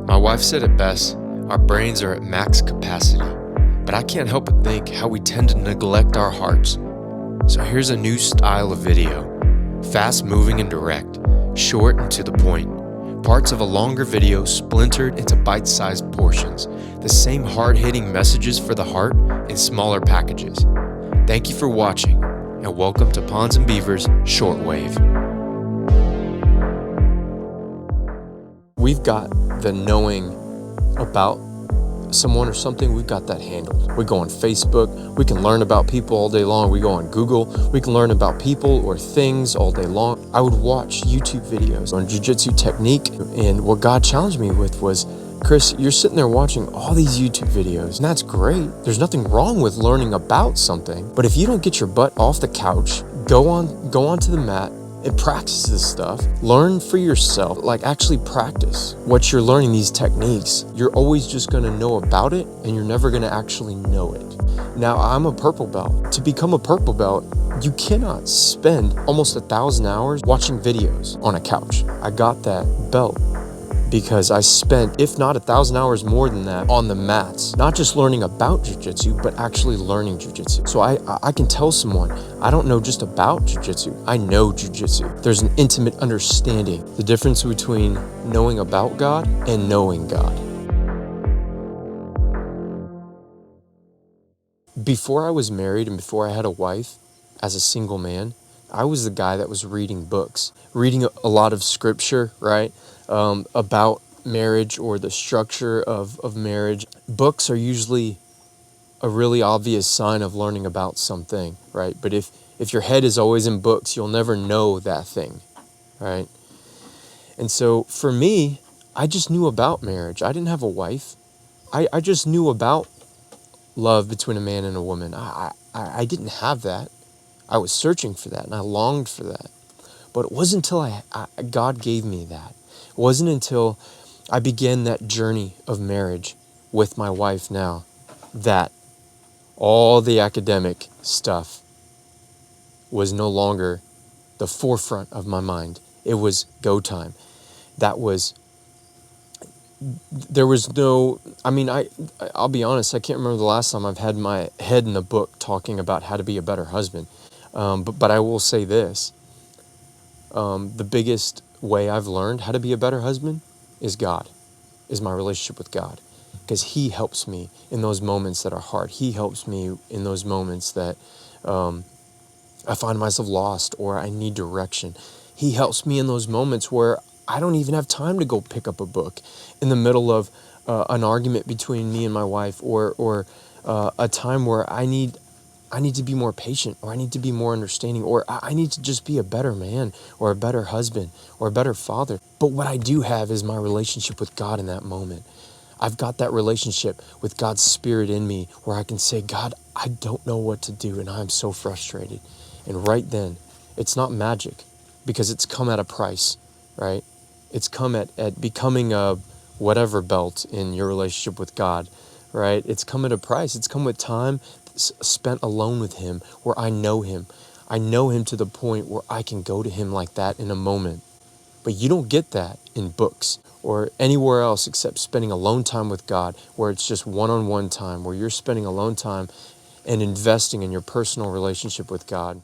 My wife said it best, our brains are at max capacity, but I can't help but think how we tend to neglect our hearts. So here's a new style of video, fast moving and direct, short and to the point. Parts of a longer video splintered into bite-sized portions, the same hard-hitting messages for the heart in smaller packages. Thank you for watching, and welcome to Ponds and Beavers Shortwave. We've got the knowing about someone or something, we've got that handled. We go on Facebook, we can learn about people all day long. We go on Google, we can learn about people or things all day long. I would watch YouTube videos on jiu-jitsu technique, and what God challenged me with was, Chris, you're sitting there watching all these YouTube videos, and that's great. There's nothing wrong with learning about something, but if you don't get your butt off the couch, go onto the mat, and practice this stuff. Learn for yourself, like actually practice what you're learning, these techniques. You're always just gonna know about it and you're never gonna actually know it. Now, I'm a purple belt. To become a purple belt, you cannot spend almost 1,000 hours watching videos on a couch. I got that belt because I spent, if not 1,000 hours more than that, on the mats, not just learning about jiu-jitsu, but actually learning jiu-jitsu. So I can tell someone, I don't know just about jiu-jitsu, I know jiu-jitsu. There's an intimate understanding, the difference between knowing about God and knowing God. Before I was married and before I had a wife, as a single man, I was the guy that was reading books, reading a lot of scripture, right? About marriage or the structure of marriage. Books are usually a really obvious sign of learning about something, right? But if your head is always in books, you'll never know that thing, right? And so for me, I just knew about marriage. I didn't have a wife. I just knew about love between a man and a woman. I didn't have that. I was searching for that and I longed for that. But it wasn't until God gave me that. It wasn't until I began that journey of marriage with my wife now that all the academic stuff was no longer the forefront of my mind. It was go time. There was no, I'll be honest, I can't remember the last time I've had my head in a book talking about how to be a better husband. But I will say this, the biggest way I've learned how to be a better husband is God, is my relationship with God. Because He helps me in those moments that are hard. He helps me in those moments that I find myself lost or I need direction. He helps me in those moments where I don't even have time to go pick up a book in the middle of an argument between me and my wife, or a time where I need to be more patient, or I need to be more understanding, or I need to just be a better man or a better husband or a better father. But what I do have is my relationship with God in that moment. I've got that relationship with God's Spirit in me where I can say, God, I don't know what to do and I'm so frustrated. And right then, it's not magic because it's come at a price, right? It's come at becoming a whatever belt in your relationship with God, right? It's come at a price. It's come with time spent alone with Him where I know Him. I know Him to the point where I can go to Him like that in a moment. But you don't get that in books or anywhere else except spending alone time with God, where it's just one-on-one time, where you're spending alone time and investing in your personal relationship with God.